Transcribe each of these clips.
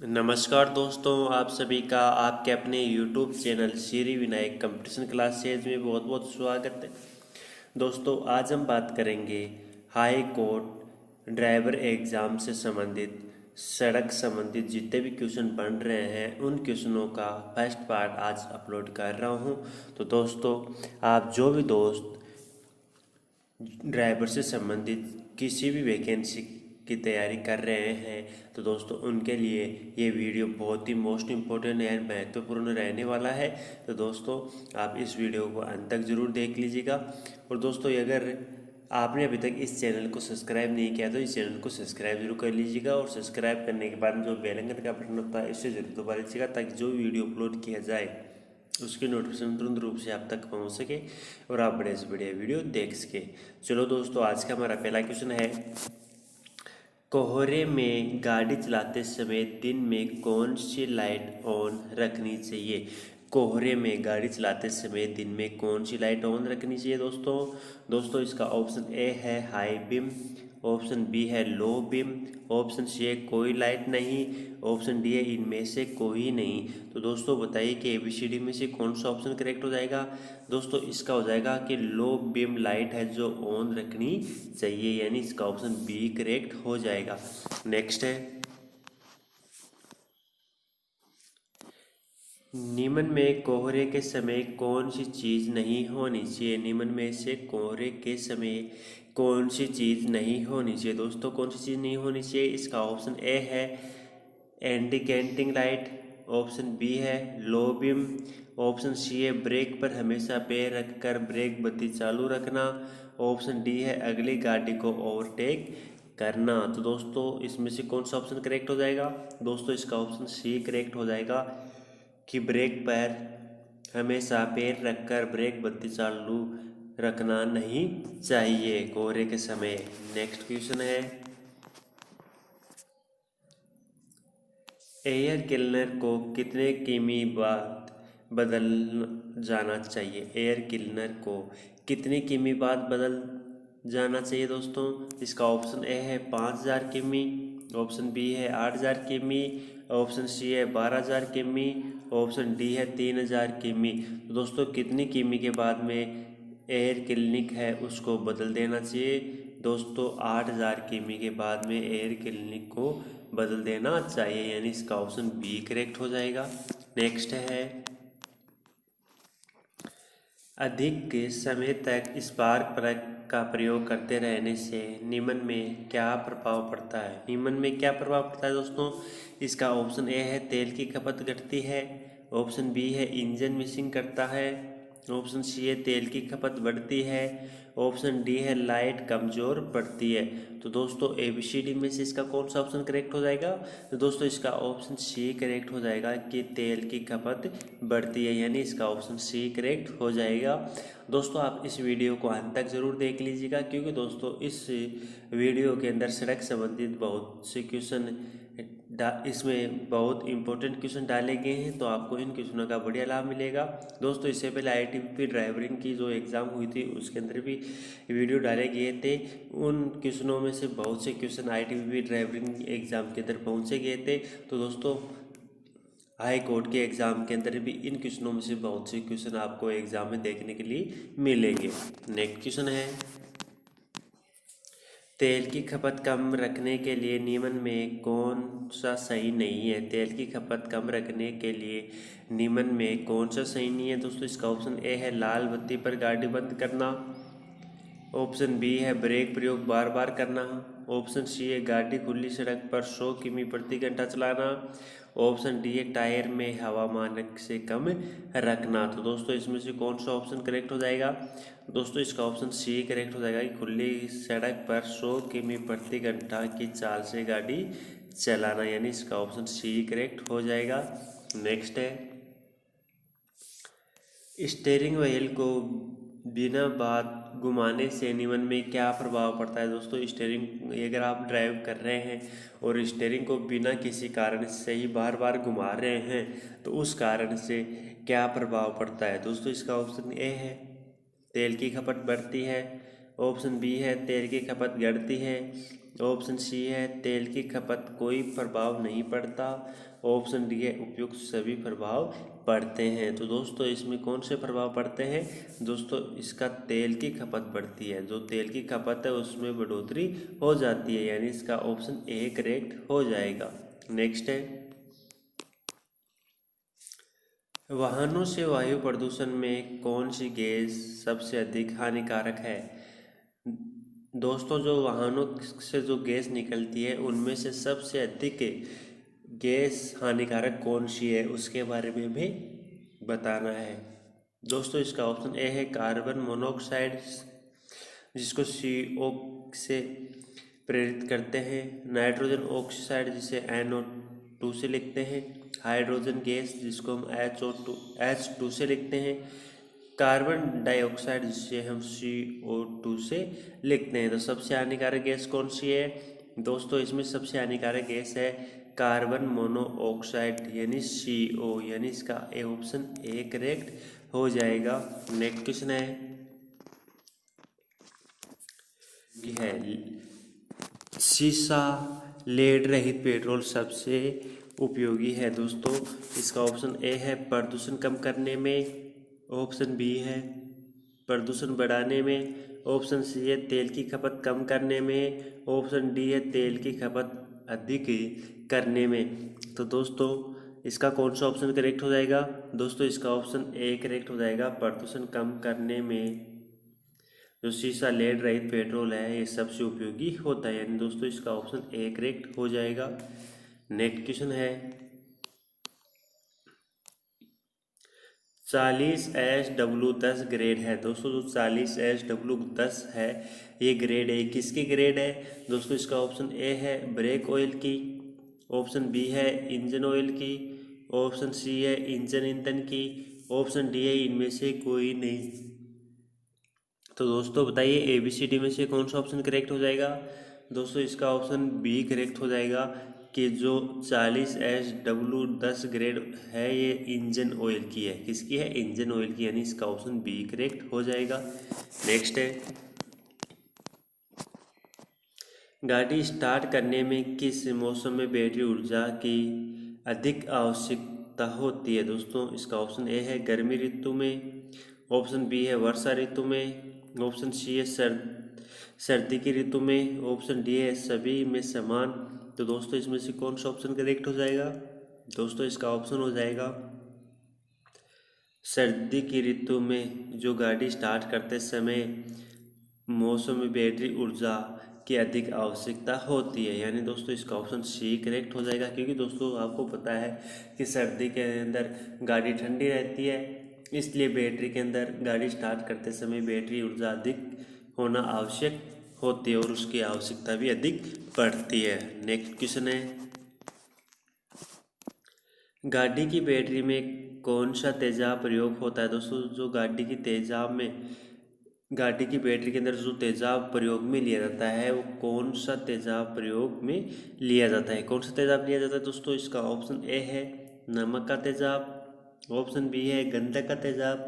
नमस्कार दोस्तों, आप सभी का आपके अपने YouTube channel Shri Vinayak competition class series में बहुत बहुत स्वागत है। दोस्तों, आज हम बात करेंगे हाई कोर्ट ड्राइवर एग्ज़ाम से संबंधित सड़क संबंधित जितने भी क्वेश्चन बन रहे हैं उन क्वेश्चनों का फर्स्ट पार्ट आज अपलोड कर रहा हूं। तो दोस्तों, आप जो भी दोस्त ड्राइवर से संबंधित किसी भी वैकेंसी की तैयारी कर रहे हैं तो दोस्तों उनके लिए ये वीडियो बहुत ही मोस्ट इम्पोर्टेंट एंड महत्वपूर्ण रहने वाला है। तो दोस्तों, आप इस वीडियो को अंत तक ज़रूर देख लीजिएगा। और दोस्तों, अगर आपने अभी तक इस चैनल को सब्सक्राइब नहीं किया तो इस चैनल को सब्सक्राइब जरूर कर लीजिएगा और सब्सक्राइब करने के बाद जो बेल आइकन का बटन होता है इससे जरूर दबा लीजिएगा ताकि जो वीडियो अपलोड किया जाए उसकी नोटिफिकेशन तुरंत रूप से आप तक पहुंच सके और आप बड़े से बढ़िया वीडियो देख सके। चलो दोस्तों, आज का हमारा पहला क्वेश्चन है, कोहरे में गाड़ी चलाते समय दिन में कौन सी लाइट ऑन रखनी चाहिए। कोहरे में गाड़ी चलाते समय दिन में कौन सी लाइट ऑन रखनी चाहिए दोस्तों इसका ऑप्शन ए है हाई बीम, ऑप्शन बी है लो बीम, ऑप्शन सी है कोई लाइट नहीं, ऑप्शन डी है इनमें से कोई नहीं। तो दोस्तों बताइए कि ABCD में से कौन सा ऑप्शन करेक्ट हो जाएगा। दोस्तों इसका हो जाएगा कि लो बीम लाइट है जो ऑन रखनी चाहिए, यानी इसका ऑप्शन बी करेक्ट हो जाएगा। नेक्स्ट है, निम्न में कोहरे के समय कौन सी चीज़ नहीं होनी चाहिए। निम्न में से कोहरे के समय कौन सी चीज़ नहीं होनी चाहिए। दोस्तों कौन सी चीज़ नहीं होनी चाहिए, इसका ऑप्शन ए है इंडिकेटिंग लाइट, ऑप्शन बी है लो बीम, ऑप्शन सी है ब्रेक पर हमेशा पैर रखकर ब्रेक बत्ती चालू रखना, ऑप्शन डी है अगली गाड़ी को ओवरटेक करना। तो दोस्तों इसमें से कौन सा ऑप्शन करेक्ट हो जाएगा। दोस्तों इसका ऑप्शन सी करेक्ट हो जाएगा कि ब्रेक पर हमेशा पैर रखकर ब्रेक बत्ती चालू रखना नहीं चाहिए कोहरे के समय। नेक्स्ट क्वेश्चन है, एयर क्लीनर को कितने किमी बाद बदल जाना चाहिए। एयर क्लीनर को कितने किमी बाद बदल जाना चाहिए दोस्तों। इसका ऑप्शन ए है 5000 किमी, ऑप्शन बी है 8000 किमी, ऑप्शन सी है 12000 किमी, ऑप्शन डी है 3000 किमी। तो दोस्तों कितनी किमी के बाद में एयर क्लिनिक है उसको बदल देना चाहिए। दोस्तों 8000 किमी के बाद में एयर क्लिनिक को बदल देना चाहिए, यानी इसका ऑप्शन बी करेक्ट हो जाएगा। नेक्स्ट है, अधिक समय तक स्पार्क प्लग का प्रयोग करते रहने से निम्न में क्या प्रभाव पड़ता है। निम्न में क्या प्रभाव पड़ता है दोस्तों, इसका ऑप्शन ए है तेल की खपत घटती है, ऑप्शन बी है इंजन मिसिंग करता है, ऑप्शन सी है तेल की खपत बढ़ती है, ऑप्शन डी है लाइट कमज़ोर पड़ती है। तो दोस्तों ABCD में से इसका कौन सा ऑप्शन करेक्ट हो जाएगा। तो दोस्तों इसका ऑप्शन सी करेक्ट हो जाएगा कि तेल की खपत बढ़ती है, यानी इसका ऑप्शन सी करेक्ट हो जाएगा। दोस्तों आप इस वीडियो को अंत तक ज़रूर देख लीजिएगा क्योंकि दोस्तों इस वीडियो के अंदर सड़क संबंधित बहुत से क्वेश्चन इसमें बहुत इंपॉर्टेंट क्वेश्चन डाले गए हैं, तो आपको इन क्वेश्चनों का बढ़िया लाभ मिलेगा। दोस्तों इससे पहले ITBP ड्राइवरिंग की जो एग्ज़ाम हुई थी उसके अंदर भी वीडियो डाले गए थे। उन क्वेश्चनों में से बहुत से क्वेश्चन ITBP ड्राइवरिंग एग्ज़ाम के अंदर पहुँचे गए थे। तो दोस्तों हाई कोर्ट के एग्ज़ाम के अंदर भी इन क्वेश्चनों में से बहुत से क्वेश्चन आपको एग्ज़ाम में देखने के लिए मिलेंगे। नेक्स्ट क्वेश्चन है, तेल की खपत कम रखने के लिए निम्न में कौन सा सही नहीं है। तेल की खपत कम रखने के लिए निम्न में कौन सा सही नहीं है। दोस्तों इसका ऑप्शन ए है लाल बत्ती पर गाड़ी बंद करना, ऑप्शन बी है ब्रेक प्रयोग बार बार करना, ऑप्शन सी है गाड़ी खुली सड़क पर 100 किमी प्रति घंटा चलाना, ऑप्शन डी है टायर में हवा मानक से कम रखना। तो दोस्तों इसमें से कौन सा ऑप्शन करेक्ट हो जाएगा। दोस्तों इसका ऑप्शन सी करेक्ट हो जाएगा कि खुली सड़क पर 100 किमी प्रति घंटा की चाल से गाड़ी चलाना, यानी इसका ऑप्शन सी करेक्ट हो जाएगा। नेक्स्ट है, स्टीयरिंग व्हील को बिना बात घुमाने से निम्न में क्या प्रभाव पड़ता है। दोस्तों स्टीयरिंग अगर आप ड्राइव कर रहे हैं और स्टीयरिंग को बिना किसी कारण से ही बार बार घुमा रहे हैं तो उस कारण से क्या प्रभाव पड़ता है। दोस्तों इसका ऑप्शन ए है तेल की खपत बढ़ती है, ऑप्शन बी है तेल की खपत घटती है, ऑप्शन सी है तेल की खपत कोई प्रभाव नहीं पड़ता। ऑप्शन डी है उपयुक्त सभी प्रभाव पड़ते हैं। तो दोस्तों इसमें कौन से प्रभाव पड़ते हैं? दोस्तों इसका तेल की खपत बढ़ती है, जो तेल की खपत है उसमें बढ़ोतरी हो जाती है, यानी इसका ऑप्शन ए करेक्ट हो जाएगा। नेक्स्ट है, वाहनों से वायु प्रदूषण में कौन सी गैस सबसे अधिक हानिकारक है? दोस्तों जो वाहनों से जो गैस निकलती है उनमें से सबसे अधिक गैस हानिकारक कौन सी है उसके बारे में भी बताना है। दोस्तों इसका ऑप्शन ए है कार्बन मोनोऑक्साइड, जिसको CO से प्रेरित करते हैं। नाइट्रोजन ऑक्साइड जिसे NO2 से लिखते हैं। हाइड्रोजन गैस जिसको हम H2 से लिखते हैं। कार्बन डाइऑक्साइड जिसे हम CO2 से लिखते हैं। तो सबसे हानिकारक गैस कौन सी है? दोस्तों इसमें सबसे हानिकारक गैस है कार्बन मोनोऑक्साइड यानी CO, यानी इसका ए ऑप्शन ए करेक्ट हो जाएगा। नेक्स्ट क्वेश्चन है सीसा लेड रहित पेट्रोल सबसे उपयोगी है। दोस्तों इसका ऑप्शन ए है प्रदूषण कम करने में। ऑप्शन बी है प्रदूषण बढ़ाने में। ऑप्शन सी है तेल की खपत कम करने में। ऑप्शन डी है तेल की खपत अधिक करने में। तो दोस्तों इसका कौन सा ऑप्शन करेक्ट हो जाएगा? दोस्तों इसका ऑप्शन ए करेक्ट हो जाएगा, प्रदूषण कम करने में जो सीसा लेड रहित पेट्रोल है ये सबसे उपयोगी होता है, यानी दोस्तों इसका ऑप्शन ए करेक्ट हो जाएगा। नेक्स्ट क्वेश्चन है 40SW10 ग्रेड है। दोस्तों जो 40SW10 है ये ग्रेड है, किसकी ग्रेड है? दोस्तों इसका ऑप्शन ए है ब्रेक ऑयल की। ऑप्शन बी है इंजन ऑयल की। ऑप्शन सी है इंजन ईंधन की। ऑप्शन डी है इनमें से कोई नहीं। तो दोस्तों बताइए ABCD में से कौन सा ऑप्शन करेक्ट हो जाएगा? दोस्तों इसका ऑप्शन बी करेक्ट हो जाएगा कि जो 40SW10 ग्रेड है ये इंजन ऑयल की है। किसकी है? इंजन ऑयल की, यानी इसका ऑप्शन बी करेक्ट हो जाएगा। नेक्स्ट है गाड़ी स्टार्ट करने में किस मौसम में बैटरी ऊर्जा की अधिक आवश्यकता होती है? दोस्तों इसका ऑप्शन ए है गर्मी ऋतु में। ऑप्शन बी है वर्षा ऋतु में। ऑप्शन सी है सर्दी की ऋतु में। ऑप्शन डी है सभी में समान। तो दोस्तों इसमें से कौन सा ऑप्शन करेक्ट हो जाएगा? दोस्तों इसका ऑप्शन हो जाएगा सर्दी की ऋतु में जो गाड़ी स्टार्ट करते समय मौसम में बैटरी ऊर्जा की अधिक आवश्यकता होती है, यानी दोस्तों इसका ऑप्शन सी करेक्ट हो जाएगा। क्योंकि दोस्तों आपको पता है कि सर्दी के अंदर गाड़ी ठंडी रहती है, इसलिए बैटरी के अंदर गाड़ी स्टार्ट करते समय बैटरी ऊर्जा अधिक होना आवश्यक होती है और उसकी आवश्यकता भी अधिक पड़ती है। नेक्स्ट क्वेश्चन है गाड़ी की बैटरी में कौन सा तेजाब प्रयोग होता है? दोस्तों जो गाड़ी की बैटरी के अंदर जो तेजाब प्रयोग में लिया जाता है वो कौन सा तेजाब प्रयोग में लिया जाता है? कौन सा तेजाब लिया जाता है? दोस्तों इसका ऑप्शन ए है नमक का तेजाब। ऑप्शन बी है गंधक का तेजाब।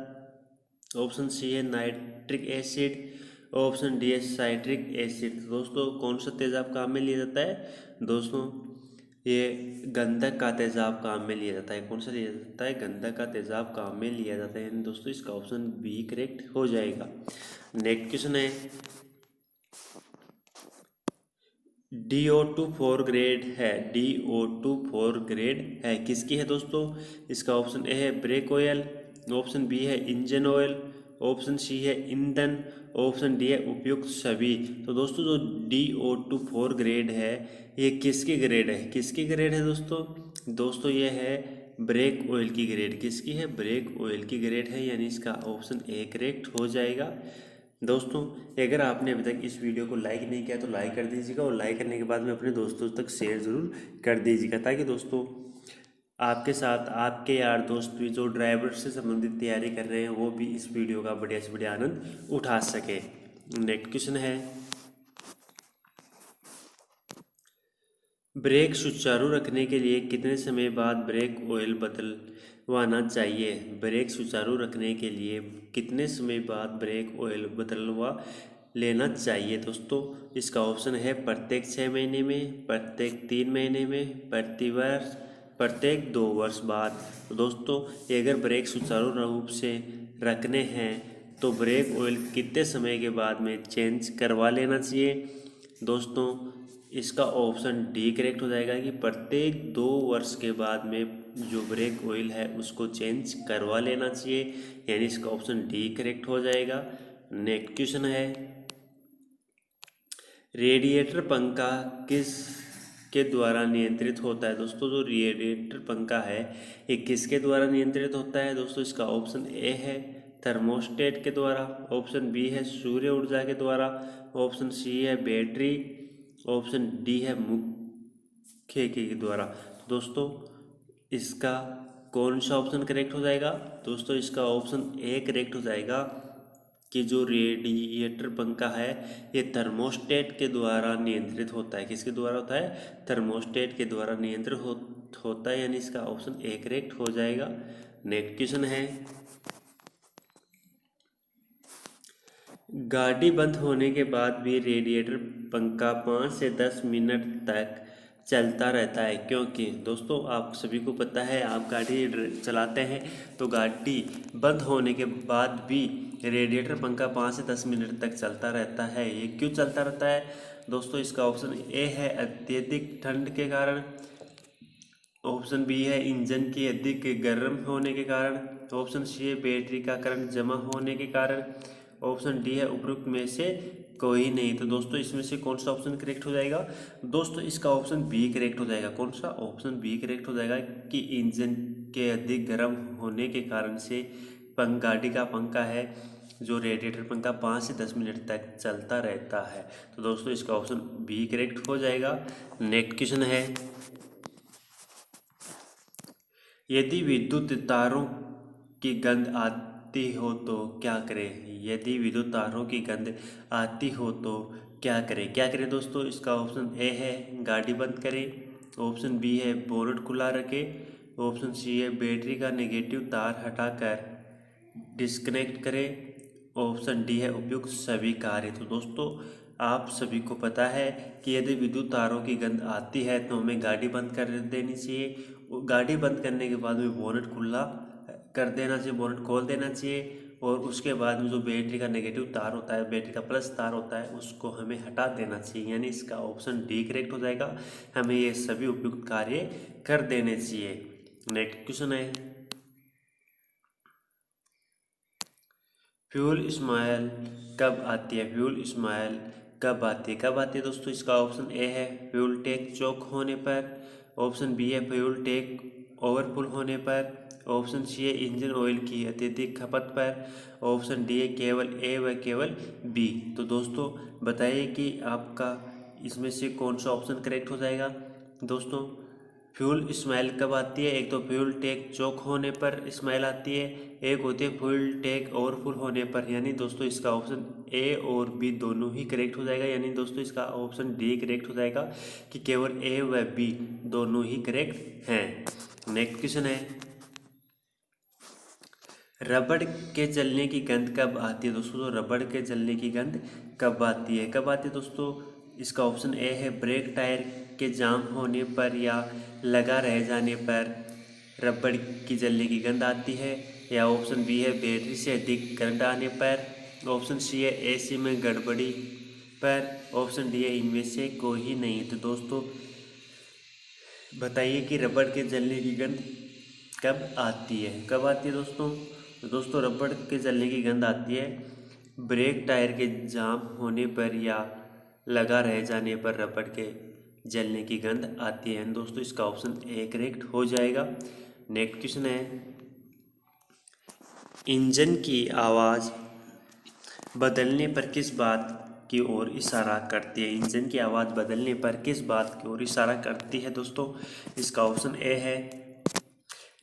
ऑप्शन सी है नाइट्रिक एसिड। ऑप्शन डी है साइट्रिक एसिड। दोस्तों कौन सा तेजाब काम में लिया जाता है? दोस्तों ये गंधक का तेजाब काम में लिया जाता है। कौन सा लिया जाता है? गंधक का तेजाब काम में लिया जाता है, यानी दोस्तों इसका ऑप्शन बी करेक्ट हो जाएगा। नेक्स्ट क्वेश्चन है DO2 4 ग्रेड है। DO2 4 ग्रेड है, किसकी है? दोस्तों इसका ऑप्शन ए है ब्रेक ऑयल। ऑप्शन बी है इंजन ऑयल। ऑप्शन सी है ईंधन। ऑप्शन डी है उपयुक्त सभी। तो दोस्तों जो DO2 4 ग्रेड है ये किसकी ग्रेड है? किसकी ग्रेड है दोस्तों ये है ब्रेक ऑयल की ग्रेड। किसकी है? ब्रेक ऑयल की ग्रेड है, यानी इसका ऑप्शन ए करेक्ट हो जाएगा। दोस्तों अगर आपने अभी तक इस वीडियो को लाइक नहीं किया तो लाइक कर दीजिएगा, और लाइक करने के बाद में अपने दोस्तों तक शेयर ज़रूर कर दीजिएगा, ताकि दोस्तों आपके साथ आपके यार दोस्त भी जो ड्राइवर से संबंधित तैयारी कर रहे हैं वो भी इस वीडियो का बढ़िया से बढ़िया आनंद उठा सके। नेक्स्ट क्वेश्चन है ब्रेक सुचारू रखने के लिए कितने समय बाद ब्रेक ऑयल बदलवाना चाहिए? ब्रेक सुचारू रखने के लिए कितने समय बाद ब्रेक ऑयल लेना चाहिए दोस्तों? इसका ऑप्शन है प्रत्येक 6 महीने में, प्रत्येक 3 महीने में, प्रतिवर्ष, प्रत्येक 2 वर्ष बाद। तो दोस्तों अगर ब्रेक सुचारू रूप से रखने हैं तो ब्रेक ऑयल कितने समय के बाद में चेंज करवा लेना चाहिए? दोस्तों इसका ऑप्शन डी करेक्ट हो जाएगा कि प्रत्येक 2 वर्ष के बाद में जो ब्रेक ऑयल है उसको चेंज करवा लेना चाहिए, यानी इसका ऑप्शन डी करेक्ट हो जाएगा। नेक्स्ट क्वेश्चन है, रेडिएटर पंखा किस के द्वारा नियंत्रित होता है? दोस्तों जो रेडिएटर पंखा है ये किसके द्वारा नियंत्रित होता है? दोस्तों इसका ऑप्शन ए है थर्मोस्टेट के द्वारा, ऑप्शन बी है सूर्य ऊर्जा के द्वारा, ऑप्शन सी है बैटरी, ऑप्शन डी है मुख्य के द्वारा। तो दोस्तों इसका कौन सा ऑप्शन करेक्ट हो जाएगा? दोस्तों इसका ऑप्शन ए करेक्ट हो जाएगा कि जो रेडिएटर पंखा है ये थर्मोस्टेट के द्वारा नियंत्रित होता है। किसके द्वारा होता है? थर्मोस्टेट के द्वारा नियंत्रित होता है, यानी इसका ऑप्शन ए करेक्ट हो जाएगा। नेक्स्ट क्वेश्चन है, गाड़ी बंद होने के बाद भी रेडिएटर पंखा 5 से 10 मिनट तक चलता रहता है क्योंकि? दोस्तों आप सभी को पता है, आप गाड़ी चलाते हैं तो गाड़ी बंद होने के बाद भी रेडिएटर पंखा 5 से 10 मिनट तक चलता रहता है। ये क्यों चलता रहता है? दोस्तों इसका ऑप्शन ए है अत्यधिक ठंड के कारण, ऑप्शन बी है इंजन की अधिक गर्म होने के कारण, ऑप्शन सी है बैटरी का करंट जमा होने के कारण, ऑप्शन डी है उपरोक्त में से कोई नहीं। तो दोस्तों इसमें से कौन सा ऑप्शन करेक्ट हो जाएगा? दोस्तों इसका ऑप्शन बी करेक्ट हो जाएगा। कौन सा? ऑप्शन बी करेक्ट हो जाएगा कि इंजन के अधिक गर्म होने के कारण से गाड़ी का पंखा है जो रेडिएटर पंखा 5 से 10 मिनट तक चलता रहता है। तो दोस्तों इसका ऑप्शन बी करेक्ट हो जाएगा। नेक्स्ट क्वेश्चन है, यदि विद्युत तारों की गंध आती हो तो क्या करें? यदि विद्युत तारों की गंध आती हो तो क्या करें? क्या करें दोस्तों? इसका ऑप्शन ए है गाड़ी बंद करें, ऑप्शन बी है बोनट खुला रखें, ऑप्शन सी है बैटरी का नेगेटिव तार हटाकर डिस्कनेक्ट करें, ऑप्शन डी है उपयुक्त सभी कार्य। तो दोस्तों आप सभी को पता है कि यदि विद्युत तारों की गंध आती है तो हमें गाड़ी बंद कर देनी चाहिए। गाड़ी बंद करने के बाद में बोनट खुला कर देना चाहिए, बोनट खोल देना चाहिए, और उसके बाद में जो बैटरी का नेगेटिव तार होता है, बैटरी का प्लस तार होता है, उसको हमें हटा देना चाहिए, यानी इसका ऑप्शन डी करेक्ट हो जाएगा। हमें ये सभी उपयुक्त कार्य कर देने चाहिए। नेक्स्ट क्वेश्चन है, फ्यूल स्माइल कब आती है? फ्यूल स्माइल कब आती है? कब आती है दोस्तों? इसका ऑप्शन ए है फ्यूल टैंक चौक होने पर, ऑप्शन बी है फ्यूल टैंक ओवरफुल होने पर, ऑप्शन सी है इंजन ऑयल की अत्यधिक खपत पर, ऑप्शन डी है केवल ए व केवल बी। तो दोस्तों बताइए कि आपका इसमें से कौन सा ऑप्शन करेक्ट हो जाएगा? दोस्तों फ्यूल स्मेल कब आती है? एक तो फ्यूल टैंक चौक होने पर स्मेल आती है, एक होती है फ्यूल टैंक ओवरफुल होने पर, यानी दोस्तों इसका ऑप्शन ए और बी दोनों ही करेक्ट हो जाएगा, यानी दोस्तों इसका ऑप्शन डी करेक्ट हो जाएगा कि केवल ए व बी दोनों ही करेक्ट हैं। नेक्स्ट क्वेश्चन है, रबड़ के जलने की गंध कब आती है? दोस्तों तो रबड़ के जलने की गंध कब आती है? कब आती है दोस्तों? इसका ऑप्शन ए है ब्रेक टायर के जाम होने पर या लगा रह जाने पर रबड़ की जलने की गंध आती है, या ऑप्शन बी है बैटरी से अधिक करंट आने पर, ऑप्शन सी है एसी में गड़बड़ी पर, ऑप्शन डी है इनमें से कोई नहीं। तो दोस्तों बताइए कि रबड़ के जलने की गंध कब आती है? कब आती है दोस्तों? तो दोस्तों रबड़ के जलने की गंध आती है ब्रेक टायर के जाम होने पर या लगा रह जाने पर रबड़ के जलने की गंध आती है। दोस्तों इसका ऑप्शन ए करेक्ट हो जाएगा। नेक्स्ट क्वेश्चन है, इंजन की आवाज़ बदलने पर किस बात की ओर इशारा करती है? इंजन की आवाज़ बदलने पर किस बात की ओर इशारा करती है दोस्तों? इसका ऑप्शन ए है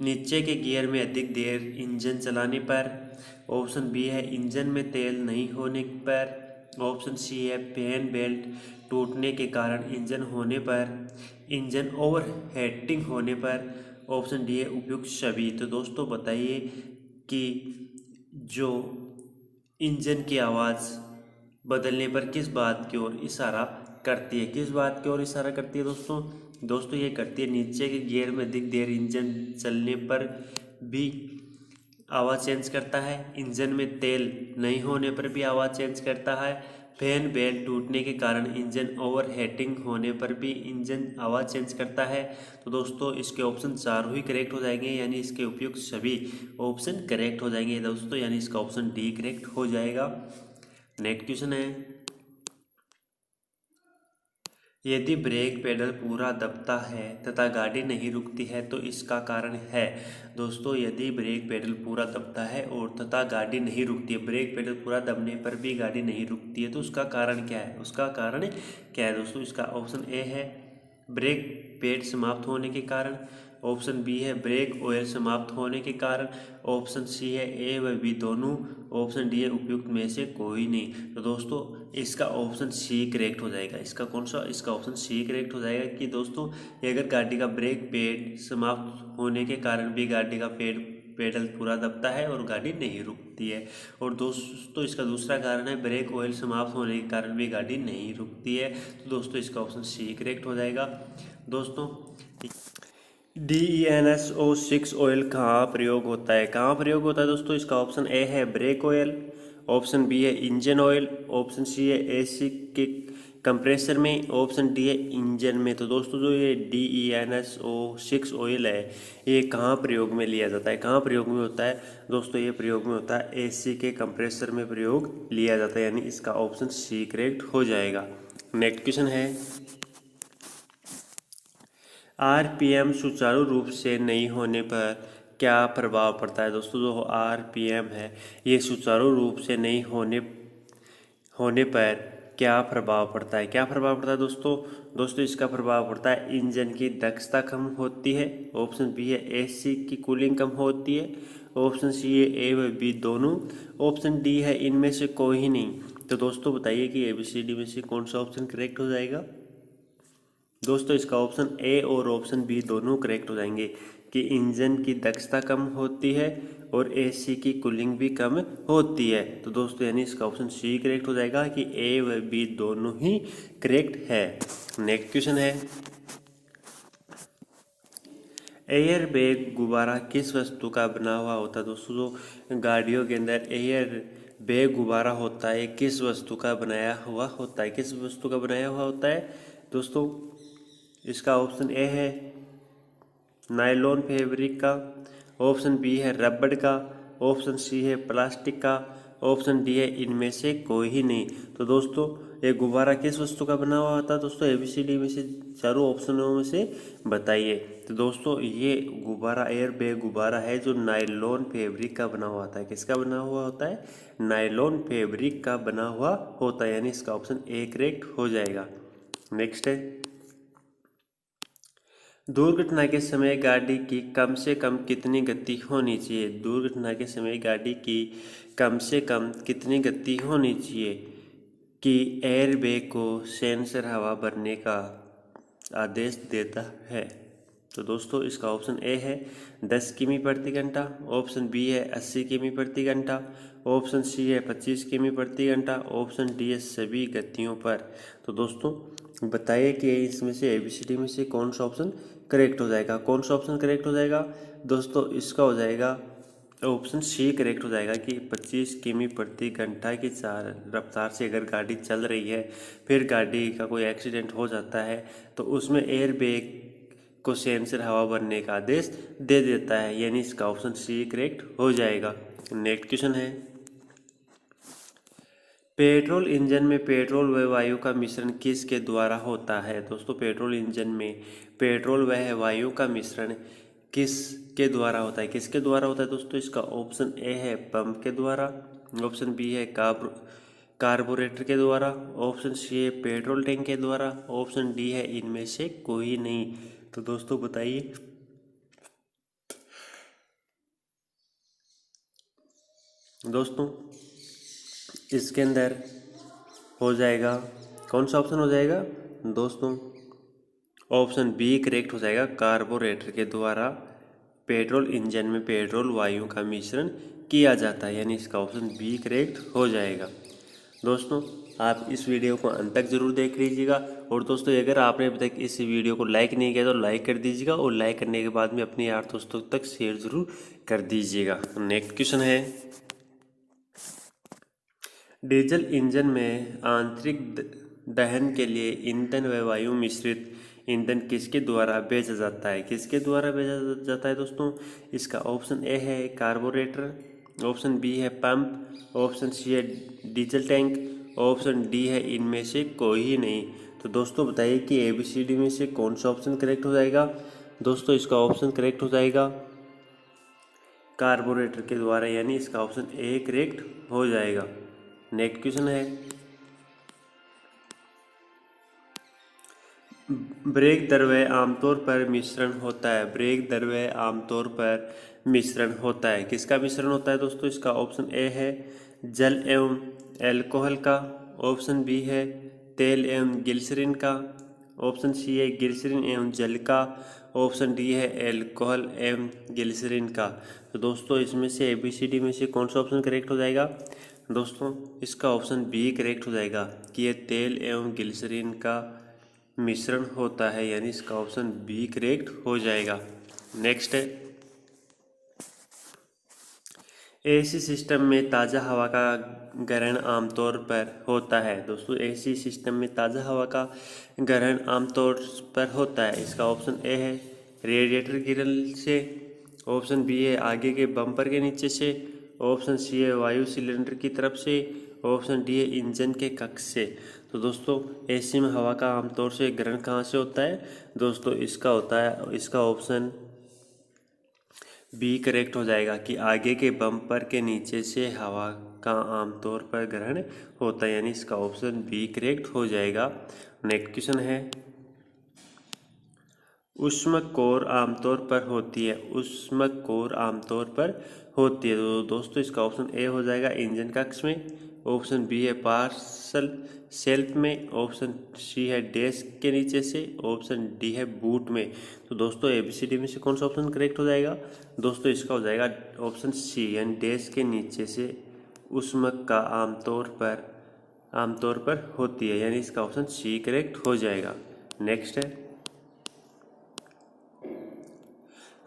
नीचे के गियर में अधिक देर इंजन चलाने पर, ऑप्शन बी है इंजन में तेल नहीं होने पर, ऑप्शन सी है फैन बेल्ट टूटने के कारण इंजन होने पर, इंजन ओवर हीटिंग होने पर, ऑप्शन डी है उपयुक्त सभी। तो दोस्तों बताइए कि जो इंजन की आवाज़ बदलने पर किस बात की ओर इशारा करती है? किस बात की ओर इशारा करती है दोस्तों? दोस्तों ये करती है नीचे के गियर में अधिक देर इंजन चलने पर भी आवाज़ चेंज करता है, इंजन में तेल नहीं होने पर भी आवाज़ चेंज करता है, फैन बेल्ट टूटने के कारण इंजन ओवरहीटिंग होने पर भी इंजन आवाज़ चेंज करता है। तो दोस्तों इसके ऑप्शन चारों ही करेक्ट हो जाएंगे, यानी इसके उपयुक्त सभी ऑप्शन करेक्ट हो जाएंगे दोस्तों, यानी इसका ऑप्शन डी करेक्ट हो जाएगा। नेक्स्ट क्वेश्चन है, यदि ब्रेक पेडल पूरा दबता है तथा गाड़ी नहीं रुकती है तो इसका कारण है? दोस्तों यदि ब्रेक पेडल पूरा दबता है और तथा गाड़ी नहीं रुकती है, ब्रेक पेडल पूरा दबने पर भी गाड़ी नहीं रुकती है, तो उसका कारण क्या है? उसका कारण क्या है दोस्तों? इसका ऑप्शन ए है ब्रेक पैड समाप्त होने के कारण, ऑप्शन बी है ब्रेक ऑयल समाप्त होने के कारण, ऑप्शन सी है ए व बी दोनों, ऑप्शन डी है उपयुक्त में से कोई नहीं। तो दोस्तों इसका ऑप्शन सी करेक्ट हो जाएगा। इसका कौन सा? इसका ऑप्शन सी करेक्ट हो जाएगा कि दोस्तों अगर गाड़ी का ब्रेक पैड समाप्त होने के कारण भी गाड़ी का पेडल पूरा दबता है और गाड़ी नहीं रुकती है। और दोस्तों इसका दूसरा कारण है ब्रेक ऑयल समाप्त होने के कारण भी गाड़ी नहीं रुकती है। तो दोस्तों इसका ऑप्शन सी करेक्ट हो जाएगा। दोस्तों DENSO6 ऑयल कहाँ प्रयोग होता है? कहाँ प्रयोग होता है दोस्तों? इसका ऑप्शन ए है ब्रेक ऑयल, ऑप्शन बी है इंजन ऑयल, ऑप्शन सी है एसी के कंप्रेसर में, ऑप्शन डी है इंजन में। तो दोस्तों जो ये DENSO6 ऑयल है ये कहाँ प्रयोग में लिया जाता है? कहाँ प्रयोग में होता है दोस्तों? ये प्रयोग में होता है एसी के कंप्रेसर में प्रयोग लिया जाता है, यानी इसका ऑप्शन सी करेक्ट हो जाएगा। नेक्स्ट क्वेश्चन है, RPM सुचारू रूप से नहीं होने पर क्या प्रभाव पड़ता है? दोस्तों जो RPM है ये सुचारू रूप से नहीं होने पर क्या प्रभाव पड़ता है? क्या प्रभाव पड़ता है दोस्तों इसका प्रभाव पड़ता है इंजन की दक्षता कम होती है, ऑप्शन बी है एसी की कूलिंग कम होती है, ऑप्शन सी है ए व बी दोनों, ऑप्शन डी है इनमें से कोई नहीं। तो दोस्तों बताइए कि ABCD में से कौन सा ऑप्शन करेक्ट हो जाएगा? दोस्तों इसका ऑप्शन ए और ऑप्शन बी दोनों करेक्ट हो जाएंगे कि इंजन की दक्षता कम होती है और एसी की कूलिंग भी कम होती है। तो दोस्तों यानी इसका ऑप्शन सी करेक्ट हो जाएगा कि ए व बी दोनों ही करेक्ट है। नेक्स्ट क्वेश्चन है, एयर बैग गुब्बारा किस वस्तु का बना हुआ होता है? दोस्तों जो गाड़ियों के अंदर एयर बैग गुब्बारा होता है किस वस्तु का बनाया हुआ होता है? किस वस्तु का बनाया हुआ होता है दोस्तों? इसका ऑप्शन ए है नायलॉन फैब्रिक का, ऑप्शन बी है रबड़ का, ऑप्शन सी है प्लास्टिक का, ऑप्शन डी है इनमें से कोई ही नहीं। तो दोस्तों ये गुब्बारा किस वस्तु का बना हुआ होता है? दोस्तों ABCD में से चारों ऑप्शनों में से बताइए। तो दोस्तों ये गुब्बारा एयर बैग गुब्बारा है जो नायलॉन फैब्रिक का बना हुआ होता है। किसका बना हुआ होता है? नायलॉन फैब्रिक का बना हुआ होता है, यानी इसका ऑप्शन ए करेक्ट हो जाएगा। नेक्स्ट है, दुर्घटना के समय गाड़ी की कम से कम कितनी गति होनी चाहिए? दुर्घटना के समय गाड़ी की कम से कम कितनी गति होनी चाहिए कि एयरबैग को सेंसर हवा भरने का आदेश देता है? तो दोस्तों इसका ऑप्शन ए है 10 किमी प्रति घंटा, ऑप्शन बी है 80 किमी प्रति घंटा, ऑप्शन सी है 25 किमी प्रति घंटा, ऑप्शन डी है सभी गतियों पर। तो दोस्तों बताइए कि इसमें से ABCD में से कौन सा ऑप्शन करेक्ट हो जाएगा? कौन सा ऑप्शन करेक्ट हो जाएगा दोस्तों? इसका हो जाएगा ऑप्शन सी करेक्ट हो जाएगा कि 25 किमी प्रति घंटा की रफ्तार से अगर गाड़ी चल रही है फिर गाड़ी का कोई एक्सीडेंट हो जाता है तो उसमें एयर बैग को सेंसर हवा भरने का आदेश दे देता है, यानी इसका ऑप्शन सी करेक्ट हो जाएगा। नेक्स्ट क्वेश्चन है, पेट्रोल इंजन में पेट्रोल व वायु का मिश्रण किसके द्वारा होता है? दोस्तों पेट्रोल इंजन में पेट्रोल व वायु का मिश्रण किसके द्वारा होता है? किसके द्वारा होता है दोस्तों? इसका ऑप्शन ए है पंप के द्वारा, ऑप्शन बी है कार्बोरेटर के द्वारा, ऑप्शन सी है पेट्रोल टैंक के द्वारा, ऑप्शन डी है इनमें से कोई नहीं। तो दोस्तों बताइए दोस्तों इसके अंदर हो जाएगा कौन सा ऑप्शन हो जाएगा दोस्तों? ऑप्शन बी करेक्ट हो जाएगा, कार्बोरेटर के द्वारा पेट्रोल इंजन में पेट्रोल वायु का मिश्रण किया जाता है, यानी इसका ऑप्शन बी करेक्ट हो जाएगा। दोस्तों आप इस वीडियो को अंत तक जरूर देख लीजिएगा। और दोस्तों अगर आपने अभी तक इस वीडियो को लाइक नहीं किया तो लाइक कर दीजिएगा, और लाइक करने के बाद में अपने यार दोस्तों तक शेयर जरूर कर दीजिएगा। नेक्स्ट क्वेश्चन है, डीजल इंजन में आंतरिक दहन के लिए ईंधन व वायु मिश्रित ईंधन किसके द्वारा भेजा जाता है? किसके द्वारा भेजा जाता है दोस्तों? इसका ऑप्शन ए है कार्बोरेटर, ऑप्शन बी है पंप, ऑप्शन सी है डीजल टैंक, ऑप्शन डी है इनमें से कोई ही नहीं। तो दोस्तों बताइए कि ABCD में से कौन सा ऑप्शन करेक्ट हो जाएगा? दोस्तों इसका ऑप्शन करेक्ट हो जाएगा कार्बोरेटर के द्वारा, यानी इसका ऑप्शन ए करेक्ट हो जाएगा। नेक्स्ट क्वेश्चन है, ब्रेक द्रव्य आमतौर पर मिश्रण होता है। ब्रेक द्रव्य आमतौर पर मिश्रण होता है, किसका मिश्रण होता है दोस्तों? इसका ऑप्शन ए है जल एवं एल्कोहल का, ऑप्शन बी है तेल एवं ग्लिसरीन का, ऑप्शन सी है ग्लिसरीन एवं जल का, ऑप्शन डी है एल्कोहल एवं ग्लिसरीन का। तो दोस्तों इसमें से ABCD में से कौन सा ऑप्शन करेक्ट हो जाएगा? दोस्तों इसका ऑप्शन बी करेक्ट हो जाएगा कि ये तेल एवं ग्लिसरीन का मिश्रण होता है, यानी इसका ऑप्शन बी करेक्ट हो जाएगा। नेक्स्ट है, AC सिस्टम में ताज़ा हवा का ग्रहण आमतौर पर होता है। दोस्तों AC सिस्टम में ताज़ा हवा का ग्रहण आमतौर पर होता है, इसका ऑप्शन ए है रेडिएटर ग्रिल से, ऑप्शन बी है आगे के बम्पर के नीचे से, ऑप्शन सी है वायु सिलेंडर की तरफ से, ऑप्शन डी है इंजन के कक्ष से। तो दोस्तों AC में हवा का आमतौर से ग्रहण कहाँ से होता है? दोस्तों इसका होता है, इसका ऑप्शन बी करेक्ट हो जाएगा कि आगे के बम्पर के नीचे से हवा का आमतौर पर ग्रहण होता है, यानी इसका ऑप्शन बी करेक्ट हो जाएगा। नेक्स्ट क्वेश्चन है, ऊष्मक कोर आमतौर पर होती है। ऊष्मक कोर आमतौर पर होती है, तो दोस्तों इसका ऑप्शन ए हो जाएगा इंजन कक्ष में, ऑप्शन बी है पार्सल शेल्फ में, ऑप्शन सी है डेस्क के नीचे से, ऑप्शन डी है बूट में। तो दोस्तों ABCD में से कौन सा ऑप्शन करेक्ट हो जाएगा? दोस्तों इसका हो जाएगा ऑप्शन सी, यानी डेस्क के नीचे से ऊष्मक का आमतौर पर होती है, यानी इसका ऑप्शन सी करेक्ट हो जाएगा। नेक्स्ट है,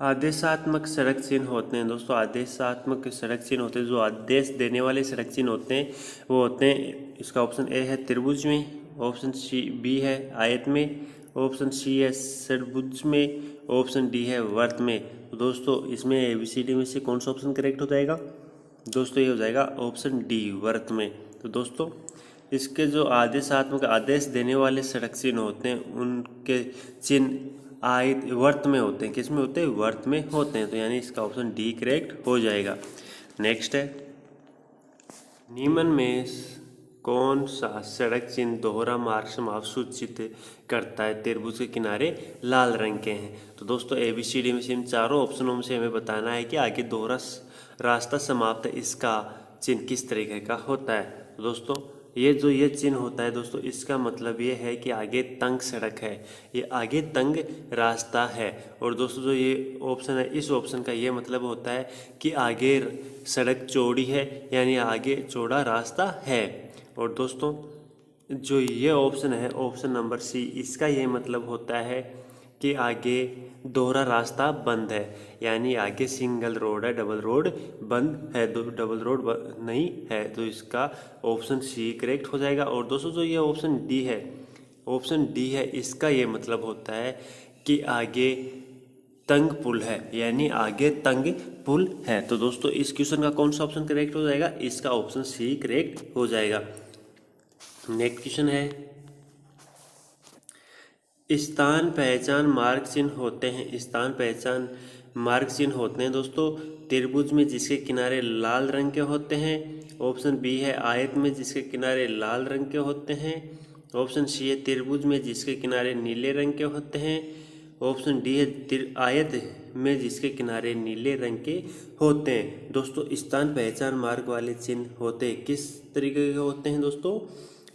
आदेशात्मक सड़क चिन्ह होते हैं। दोस्तों आदेशात्मक सड़क चिन्ह होते हैं, जो आदेश देने वाले सड़क चिन्ह होते हैं वो होते हैं, इसका ऑप्शन ए है त्रिभुज में, ऑप्शन सी बी है आयत में, ऑप्शन सी है षट्भुज में, ऑप्शन डी है वृत्त में। तो दोस्तों इसमें ABCD में से कौन सा ऑप्शन करेक्ट हो जाएगा? दोस्तों ये हो जाएगा ऑप्शन डी वृत्त में। तो दोस्तों इसके जो आदेशात्मक आदेश देने वाले सड़क चिन्ह होते हैं उनके चिन्ह आयत वर्त में होते हैं, किस में होते हैं? वर्त में होते हैं, तो यानी इसका ऑप्शन डी करेक्ट हो जाएगा। नेक्स्ट है, निम्न में कौन सा सड़क चिन्ह दोहरा मार्ग समाप्त सूचित करता है? त्रिभुज के किनारे लाल रंग के हैं। तो दोस्तों ABCD में से इन चारों ऑप्शनों में से हमें बताना है कि आगे दोहरा रास्ता समाप्त इसका चिन्ह किस तरीके का होता है। तो दोस्तों ये चिन्ह होता है दोस्तों, इसका मतलब ये है कि आगे तंग सड़क है, ये आगे तंग रास्ता है। और दोस्तों जो ये ऑप्शन है, इस ऑप्शन का ये मतलब होता है कि आगे सड़क चौड़ी है, यानी आगे चौड़ा रास्ता है। और दोस्तों जो ये ऑप्शन है, ऑप्शन नंबर सी, इसका ये मतलब होता है कि आगे दोहरा रास्ता बंद है, यानी आगे सिंगल रोड है, डबल रोड बंद है, डबल रोड नहीं है। तो इसका ऑप्शन सी करेक्ट हो जाएगा। और दोस्तों जो ये ऑप्शन डी है, ऑप्शन डी है, इसका ये मतलब होता है कि आगे तंग पुल है, यानी आगे तंग पुल है। तो दोस्तों इस क्वेश्चन का कौन सा ऑप्शन करेक्ट हो जाएगा? इसका ऑप्शन सी करेक्ट हो जाएगा। नेक्स्ट क्वेश्चन है, स्थान पहचान मार्ग चिन्ह होते हैं। स्थान पहचान मार्ग चिन्ह होते हैं दोस्तों त्रिभुज में जिसके किनारे लाल रंग के होते हैं, ऑप्शन बी है आयत में जिसके किनारे लाल रंग के होते हैं, ऑप्शन सी है त्रिभुज में जिसके किनारे नीले रंग के होते हैं, ऑप्शन डी है आयत में जिसके किनारे नीले रंग के होते हैं। दोस्तों स्थान पहचान मार्ग वाले चिन्ह होते किस तरीके के होते हैं दोस्तों?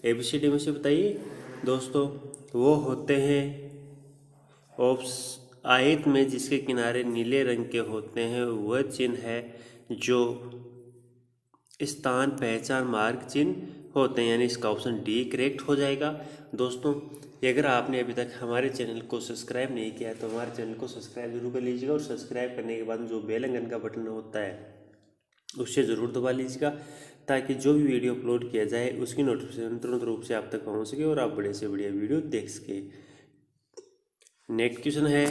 ABCD में से बताइए। दोस्तों वो होते हैं आयत में जिसके किनारे नीले रंग के होते हैं, वह चिन्ह है जो स्थान पहचान मार्ग चिन्ह होते हैं, यानी इसका ऑप्शन डी करेक्ट हो जाएगा। दोस्तों अगर आपने अभी तक हमारे चैनल को सब्सक्राइब नहीं किया है तो हमारे चैनल को सब्सक्राइब जरूर कर लीजिएगा, और सब्सक्राइब करने के बाद जो बेल आइकन का बटन होता है उससे ज़रूर दबा लीजिएगा, ताकि जो भी वीडियो अपलोड किया जाए उसकी नोटिफिकेशन तुरंत रूप से आप तक पहुंच सके और आप बड़े से बढ़िया वीडियो देख सके। नेक्स्ट क्वेश्चन है,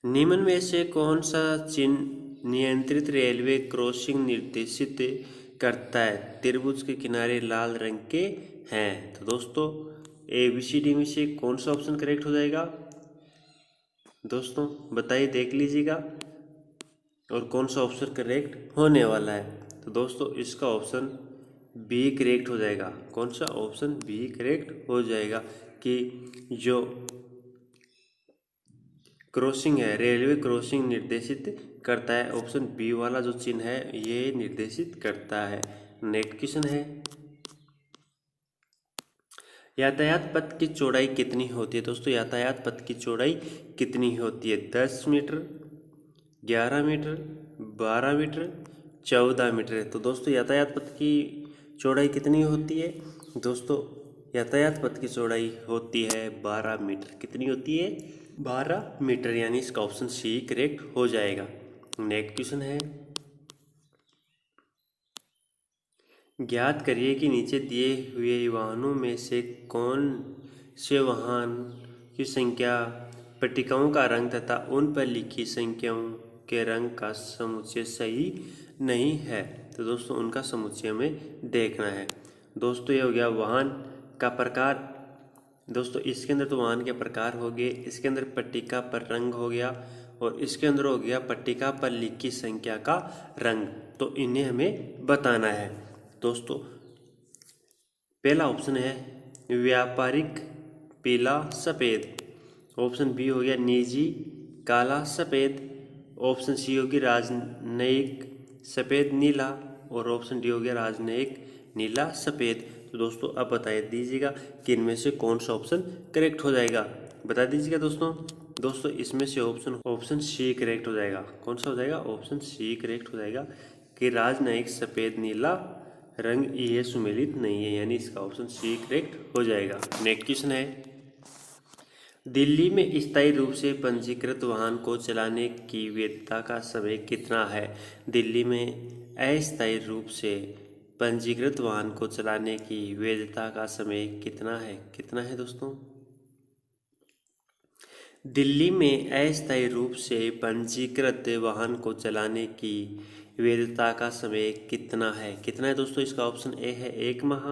निम्न में से कौन सा चिन्ह नियंत्रित रेलवे क्रॉसिंग निर्देशित करता है? त्रिभुज के किनारे लाल रंग के हैं। तो दोस्तों ABCD में से कौन सा ऑप्शन करेक्ट हो जाएगा? दोस्तों बताइए, देख लीजिएगा, और कौन सा ऑप्शन करेक्ट होने वाला है। तो दोस्तों इसका ऑप्शन बी करेक्ट हो जाएगा। कौन सा? ऑप्शन बी करेक्ट हो जाएगा कि जो क्रॉसिंग है, रेलवे क्रॉसिंग निर्देशित करता है। ऑप्शन बी वाला जो चिन्ह है ये निर्देशित करता है। नेक्स्ट क्वेश्चन है, यातायात पथ की चौड़ाई कितनी होती है? दोस्तों यातायात पथ की चौड़ाई कितनी होती है? 10 मीटर, 11 मीटर, 12 मीटर, 14 मीटर। तो दोस्तों यातायात पथ की चौड़ाई कितनी होती है? दोस्तों यातायात पथ की चौड़ाई होती है 12 मीटर। कितनी होती है? 12 मीटर, यानी इसका ऑप्शन सी करेक्ट हो जाएगा। नेक्स्ट क्वेश्चन है, ज्ञात करिए कि नीचे दिए हुए वाहनों में से कौन से वाहन की संख्या, पट्टिकाओं का रंग तथा उन पर लिखी संख्याओं के रंग का समुच्चय सही नहीं है? तो दोस्तों उनका समुच्चय हमें देखना है। दोस्तों ये हो गया वाहन का प्रकार। दोस्तों इसके अंदर तो वाहन के प्रकार हो गए, इसके अंदर पट्टिका पर रंग हो गया, और इसके अंदर हो गया पट्टिका पर लिखी संख्या का रंग। तो इन्हें हमें बताना है। दोस्तों पहला ऑप्शन है व्यापारिक पीला सफ़ेद, ऑप्शन बी हो गया निजी काला सफ़ेद, ऑप्शन सी होगी राजनयिक सफ़ेद नीला, और ऑप्शन डी हो गया राजनयिक नीला सफ़ेद। तो दोस्तों अब बता दीजिएगा कि इनमें से कौन सा ऑप्शन करेक्ट हो जाएगा, बता दीजिएगा दोस्तों। दोस्तों इसमें से ऑप्शन सी करेक्ट हो जाएगा। कौन सा हो जाएगा? ऑप्शन सी करेक्ट हो जाएगा कि राजनयिक सफ़ेद नीला रंग ये सुमेलित नहीं है, यानी इसका ऑप्शन सी करेक्ट हो जाएगा। नेक्स्ट क्वेश्चन है, दिल्ली में स्थायी रूप से पंजीकृत वाहन को चलाने की वैधता का समय कितना है? दिल्ली में अस्थायी रूप से पंजीकृत वाहन को चलाने की वैधता का समय कितना है? कितना है दोस्तों? दिल्ली में अस्थायी रूप से पंजीकृत वाहन को चलाने की वैधता का समय कितना है? कितना है दोस्तों? इसका ऑप्शन ए है 1 माह,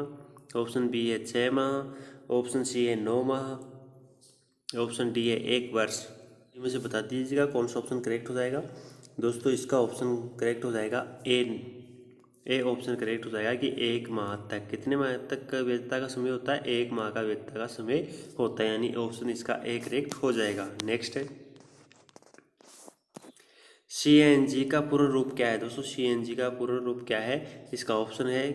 ऑप्शन बी है 6 माह, ऑप्शन सी है 9 माह, ऑप्शन डी है 1 वर्ष। इनमें से बता दीजिएगा कौन सा ऑप्शन करेक्ट हो जाएगा। दोस्तों इसका ऑप्शन करेक्ट हो जाएगा ए ऑप्शन करेक्ट हो जाएगा कि 1 माह तक। कितने माह तक का वैधता का समय होता है? 1 माह का वैधता का समय होता है, यानी ऑप्शन इसका ए करेक्ट हो जाएगा। नेक्स्ट है, CNG का पूर्ण रूप क्या है? दोस्तों CNG का पूर्ण रूप क्या है? इसका ऑप्शन है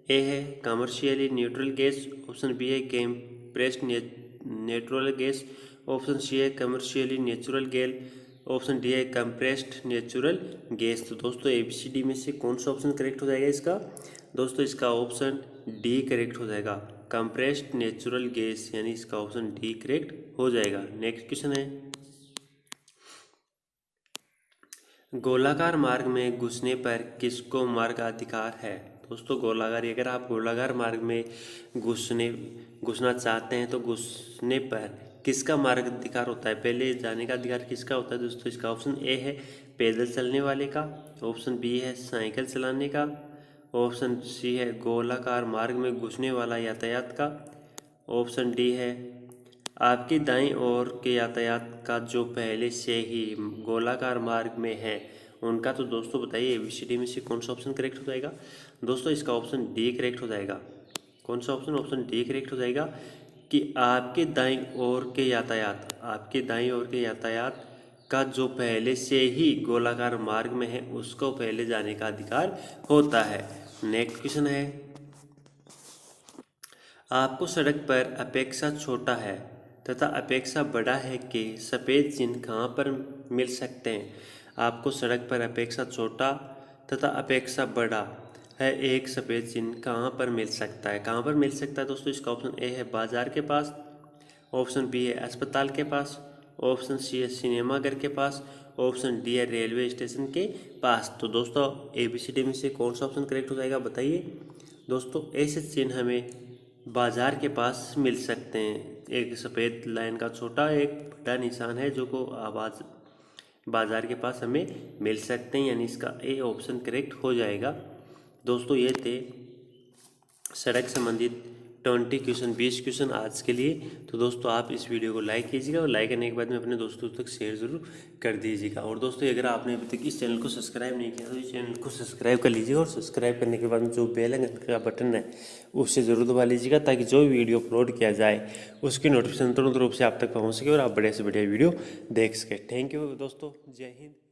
ए है commercially neutral gas, option B है compressed natural gas, option C है commercially natural gas, option D है कंप्रेस्ड नेचुरल गैस। तो दोस्तों ABCD में से कौन सा ऑप्शन करेक्ट हो जाएगा इसका? दोस्तों इसका ऑप्शन डी करेक्ट हो जाएगा, कंप्रेस्ड नेचुरल गैस, यानी इसका ऑप्शन डी करेक्ट हो जाएगा। नेक्स्ट क्वेश्चन है, गोलाकार मार्ग में घुसने पर किसको मार्गाधिकार है? दोस्तों गोलाकार, अगर आप गोलाकार मार्ग में घुसना चाहते हैं तो घुसने पर किसका मार्गाधिकार होता है? पहले जाने का अधिकार किसका होता है? दोस्तों इसका ऑप्शन ए है पैदल चलने वाले का, ऑप्शन बी है साइकिल चलाने का, ऑप्शन सी है गोलाकार मार्ग में घुसने वाला यातायात का, ऑप्शन डी है आपकी दाईं ओर के यातायात का जो पहले से ही गोलाकार मार्ग में है उनका। तो दोस्तों बताइए ABCD में से कौन सा ऑप्शन करेक्ट हो जाएगा? दोस्तों इसका ऑप्शन डी करेक्ट हो जाएगा। कौन सा ऑप्शन? ऑप्शन डी करेक्ट हो जाएगा कि आपके दाईं ओर के यातायात का जो पहले से ही गोलाकार मार्ग में है उसको पहले जाने का अधिकार होता है। नेक्स्ट क्वेश्चन है, आपको सड़क पर अपेक्षा छोटा है तथा अपेक्षा बड़ा है कि सफ़ेद चिन्ह कहाँ पर मिल सकते हैं? आपको सड़क पर अपेक्षा छोटा तथा अपेक्षा बड़ा है एक सफ़ेद चिन्ह कहाँ पर मिल सकता है? कहाँ पर मिल सकता है दोस्तों? इसका ऑप्शन ए है बाजार के पास, ऑप्शन बी है अस्पताल के पास, ऑप्शन सी है सिनेमाघर के पास, ऑप्शन डी है रेलवे स्टेशन के पास। तो दोस्तों ABCD में से कौन सा ऑप्शन करेक्ट हो जाएगा बताइए। दोस्तों ऐसे चिन्ह हमें बाजार के पास मिल सकते हैं। एक सफ़ेद लाइन का छोटा एक बड़ा निशान है जो को आवाज़ बाजार के पास हमें मिल सकते हैं, यानी इसका ए ऑप्शन करेक्ट हो जाएगा। दोस्तों ये थे सड़क संबंधित 20 क्वेश्चन 20 क्वेश्चन आज के लिए। तो दोस्तों आप इस वीडियो को लाइक कीजिएगा और लाइक करने के बाद में अपने दोस्तों तक शेयर ज़रूर कर दीजिएगा। और दोस्तों अगर आपने अभी तक इस चैनल को सब्सक्राइब नहीं किया तो इस चैनल को सब्सक्राइब कर लीजिएगा और सब्सक्राइब करने के बाद में जो बेल आइकन का बटन है उससे ज़रूर दबा लीजिएगा ताकि जो वीडियो अपलोड किया जाए उसकी नोटिफिकेशन तुरंत रूप से आप तक पहुँच सके और आप बढ़िया से बढ़िया वीडियो देख सकें। थैंक यू दोस्तों, जय हिंद।